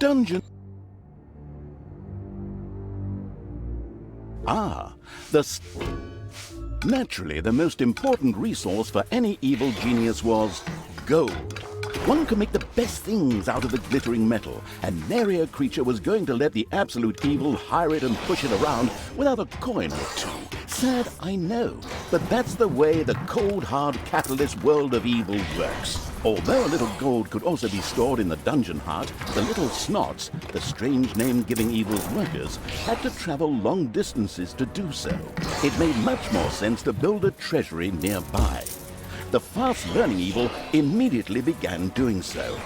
dungeon. Naturally, the most important resource for any evil genius was gold. One could make the best things out of the glittering metal, and nary a creature was going to let the absolute evil hire it and push it around without a coin or two. Sad, I know, but that's the way the cold, hard capitalist world of evil works. Although a little gold could also be stored in the dungeon heart, the little snots, the strange name giving evil's workers, had to travel long distances to do so. It made much more sense to build a treasury nearby. The fast-learning evil immediately began doing so.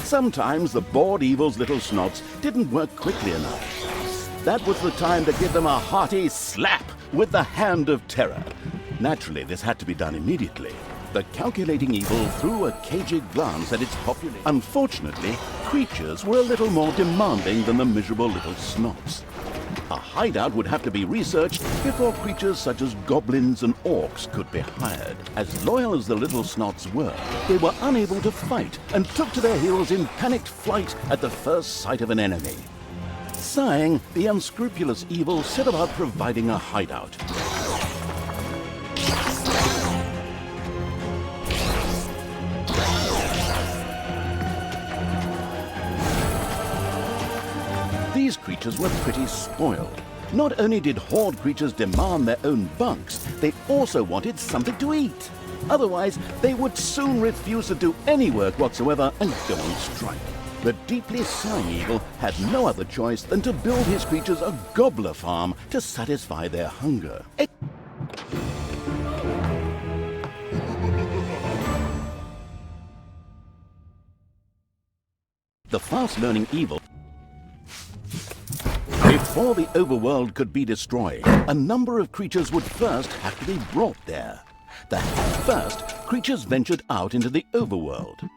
Sometimes the bored evil's little snots didn't work quickly enough. That was the time to give them a hearty slap with the hand of terror. Naturally, this had to be done immediately. The calculating evil threw a cagey glance at its population. Unfortunately, creatures were a little more demanding than the miserable little snots. A hideout would have to be researched before creatures such as goblins and orcs could be hired. As loyal as the little snots were, they were unable to fight and took to their heels in panicked flight at the first sight of an enemy. Sighing, the unscrupulous evil set about providing a hideout. These creatures were pretty spoiled. Not only did horde creatures demand their own bunks, they also wanted something to eat. Otherwise, they would soon refuse to do any work whatsoever and go on strike. The deeply sighing evil had no other choice than to build his creatures a gobbler farm to satisfy their hunger. The fast-learning evil. Before the overworld could be destroyed, a number of creatures would first have to be brought there. First, creatures ventured out into the overworld.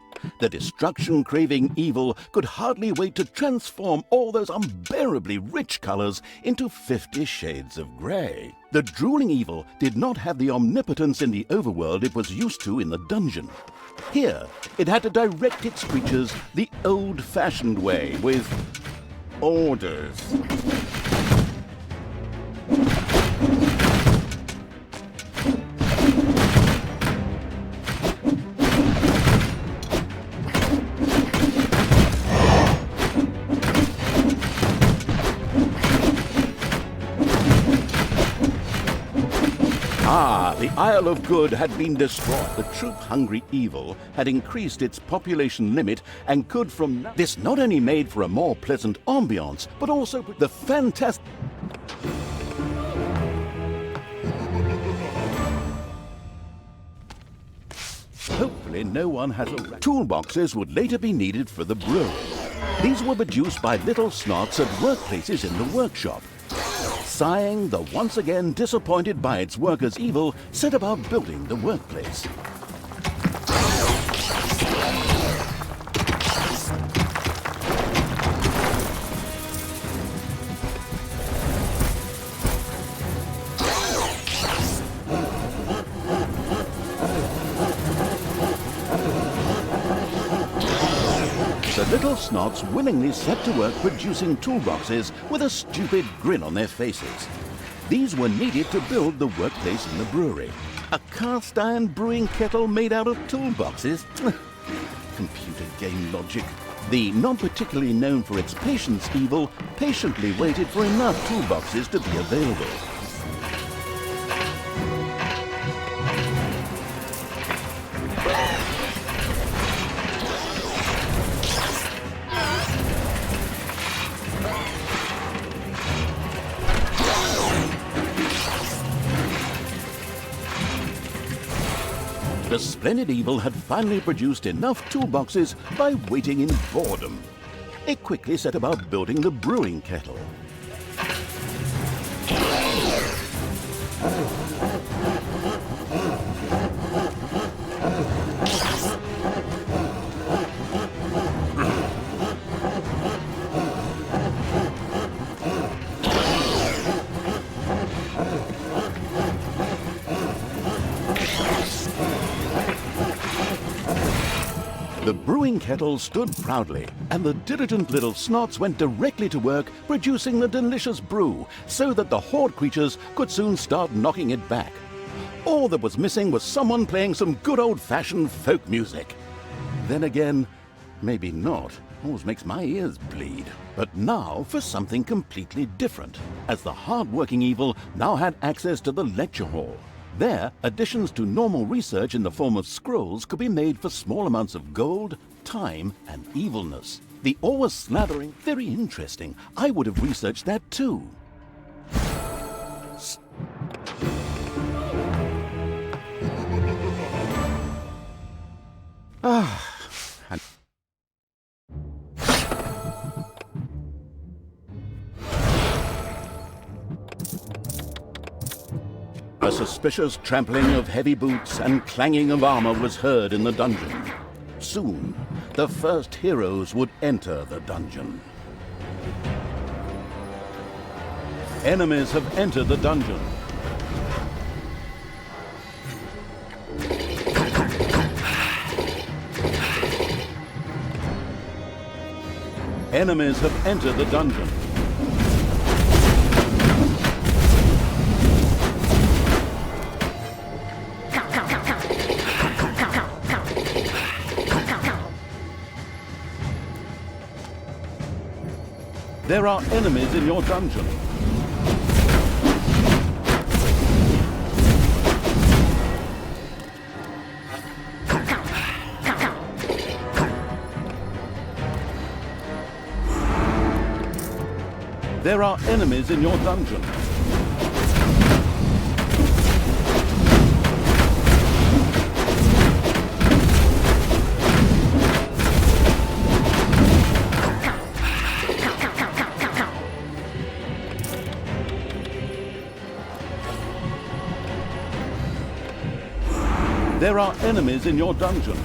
The destruction-craving evil could hardly wait to transform all those unbearably rich colors into 50 shades of gray. The drooling evil did not have the omnipotence in the overworld it was used to in the dungeon. Here, it had to direct its creatures the old-fashioned way with orders. The Isle of Good had been destroyed. The troop-hungry evil had increased its population limit and could from now... This not only made for a more pleasant ambiance, but also the fantastic... Hopefully no one has a... Toolboxes would later be needed for the brewery. These were produced by little snots at workplaces in the workshop. Sighing, the once again disappointed by its workers' evil, set about building the workplace. The little snots willingly set to work producing toolboxes with a stupid grin on their faces. These were needed to build the workplace in the brewery. A cast iron brewing kettle made out of toolboxes? Computer game logic. The not particularly known for its patience evil patiently waited for enough toolboxes to be available. The splendid evil had finally produced enough toolboxes by waiting in boredom. It quickly set about building the brewing kettle. kettle stood proudly, and the diligent little snots went directly to work producing the delicious brew so that the horde creatures could soon start knocking it back. All that was missing was someone playing some good old-fashioned folk music. Then again, maybe not. Always makes my ears bleed. But now for something completely different, as the hard-working evil now had access to the lecture hall. There, additions to normal research in the form of scrolls could be made for small amounts of gold, time, and evilness. The ore was slathering. Very interesting. I would have researched that too. A suspicious trampling of heavy boots and clanging of armor was heard in the dungeon. Soon, the first heroes would enter the dungeon. Enemies have entered the dungeon. Enemies have entered the dungeon. There are enemies in your dungeon. There are enemies in your dungeon. There are enemies in your dungeon.